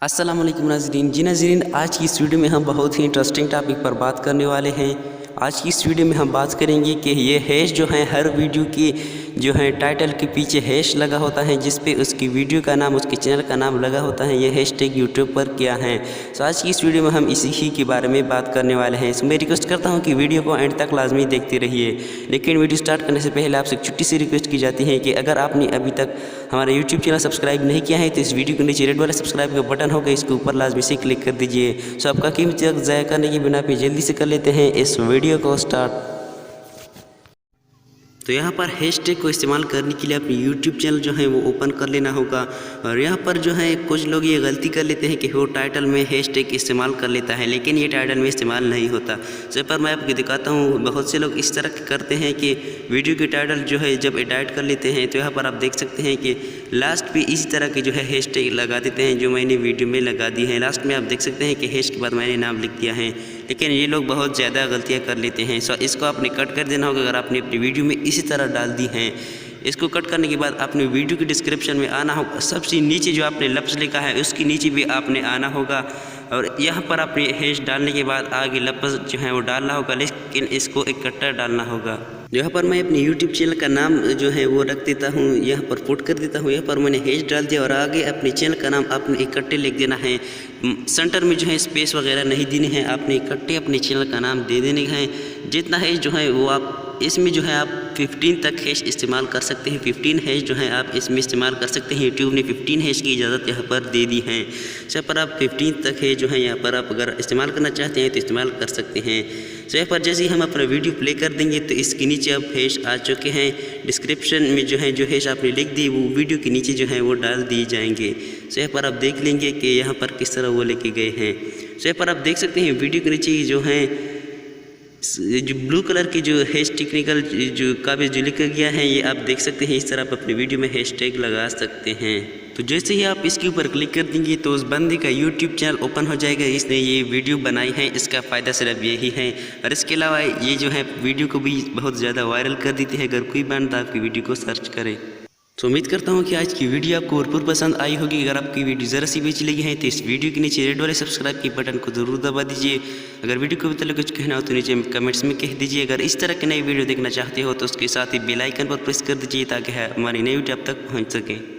अस्सलाम वालेकुम नाज़रीन। जी नाज़रीन, आज की इस वीडियो में हम बहुत ही इंटरेस्टिंग टॉपिक पर बात करने वाले हैं। आज की इस वीडियो में हम बात करेंगे कि ये हैश जो है हर वीडियो की जो है टाइटल के पीछे हैश लगा होता है, जिस पे उसकी वीडियो का नाम, उसके चैनल का नाम लगा होता है। ये हैशटैग यूट्यूब पर क्या है। तो आज की इस वीडियो में हम इसी ही के बारे में बात करने वाले हैं। तो मैं रिक्वेस्ट करता हूँ कि वीडियो को एंड तक लाजमी देखते रहिए। लेकिन वीडियो स्टार्ट करने से पहले आपसे एक छोटी सी रिक्वेस्ट की जाती है कि अगर आपने अभी तक हमारा यूट्यूब चैनल सब्सक्राइब नहीं किया है तो इस वीडियो के नीचे रेड वाला सब्सक्राइब का बटन होगा, इसके ऊपर लाजमी से क्लिक कर दीजिए। सो आपका कीमती वक्त ज़ाया करने की बिना पे जल्दी से कर लेते हैं इस वीडियो को स्टार्ट। तो यहाँ पर हैशटैग को इस्तेमाल करने के लिए अपनी यूट्यूब चैनल जो है वो ओपन कर लेना होगा। और यहाँ पर जो है कुछ लोग ये गलती कर लेते हैं कि वो टाइटल में हैशटैग इस्तेमाल कर लेता है, लेकिन ये टाइटल में इस्तेमाल नहीं होता। तो पर मैं आपको दिखाता हूँ, बहुत से लोग इस तरह करते हैं कि वीडियो के टाइटल जो है जब एडिट कर लेते हैं तो यहाँ पर आप देख सकते हैं कि लास्ट पे इसी तरह के जो है हैशटैग लगा देते हैं, जो मैंने वीडियो में लगा दी है। लास्ट में आप देख सकते हैं कि हैश के बाद मैंने नाम लिख दिया है, लेकिन ये लोग बहुत ज़्यादा गलतियाँ कर लेते हैं। सो इसको आपने कट कर देना होगा। अगर आपने अपनी वीडियो में इसी तरह डाल दी हैं, इसको कट करने के बाद आपने वीडियो की डिस्क्रिप्शन में आना होगा। सबसे नीचे जो आपने लफ्ज़ लिखा है उसके नीचे भी आपने आना होगा, और यहाँ पर आपने हैश डालने के बाद आगे लफ्ज़ जो है वो डालना होगा, लेकिन इसको इकट्ठा डालना होगा। यहाँ पर मैं अपने यूट्यूब चैनल का नाम जो है वो रख देता हूँ, यहाँ पर पुट कर देता हूँ। यहाँ पर मैंने हैश डाल दिया और आगे अपने चैनल का नाम आपने इकट्ठे लिख देना है। सेंटर में जो है स्पेस वगैरह नहीं देनी है, आपने इकट्ठे अपने चैनल का नाम दे देने हैं। जितना हैश जो है वो आप इसमें जो है आप 15 तक हैश इस्तेमाल कर सकते हैं। 15 हैश जो है आप इसमें इस्तेमाल कर सकते हैं। यूट्यूब ने 15 हैश की इजाज़त यहाँ पर दे दी है। यहाँ पर आप 15 तक है जो है यहाँ पर आप अगर इस्तेमाल करना चाहते हैं तो इस्तेमाल कर सकते हैं। तो यहाँ पर जैसे ही हम अपना वीडियो प्ले कर देंगे तो इसके नीचे अब हैश आ चुके हैं। डिस्क्रिप्शन में जो है जो हैश आपने लिख दी वो वीडियो के नीचे जो है वो डाल दिए जाएंगे। तो यहाँ पर आप देख लेंगे कि यहाँ पर किस तरह वो लेके गए हैं। तो यहाँ पर आप देख सकते हैं वीडियो के नीचे जो है जो ब्लू कलर की जो हैश टेक्निकल जो काबिज जो लिखा गया है, ये आप देख सकते हैं। इस तरह आप अपने वीडियो में हैशटैग लगा सकते हैं। तो जैसे ही आप इसके ऊपर क्लिक कर देंगे तो उस बंदे का यूट्यूब चैनल ओपन हो जाएगा। इसने ये वीडियो बनाई है, इसका फ़ायदा सिर्फ यही है। और इसके अलावा ये जो है वीडियो को भी बहुत ज़्यादा वायरल कर देती है, अगर कोई बंदा आपकी वीडियो को सर्च करे। तो उम्मीद करता हूँ कि आज की वीडियो आपको भरपूर पसंद आई होगी। अगर आपकी वीडियो ज़रा सी भी अच्छी लगी है तो इस वीडियो के नीचे रेड वाले सब्सक्राइब के बटन को ज़रूर दबा दीजिए। अगर वीडियो को मतलब कुछ कहना हो तो नीचे कमेंट्स में कह दीजिए। अगर इस तरह की नई वीडियो देखना चाहते हो तो उसके साथ ही बेल आइकन पर प्रेस कर दीजिए ताकि हमारी नई वीडियो आप तक पहुँच सके।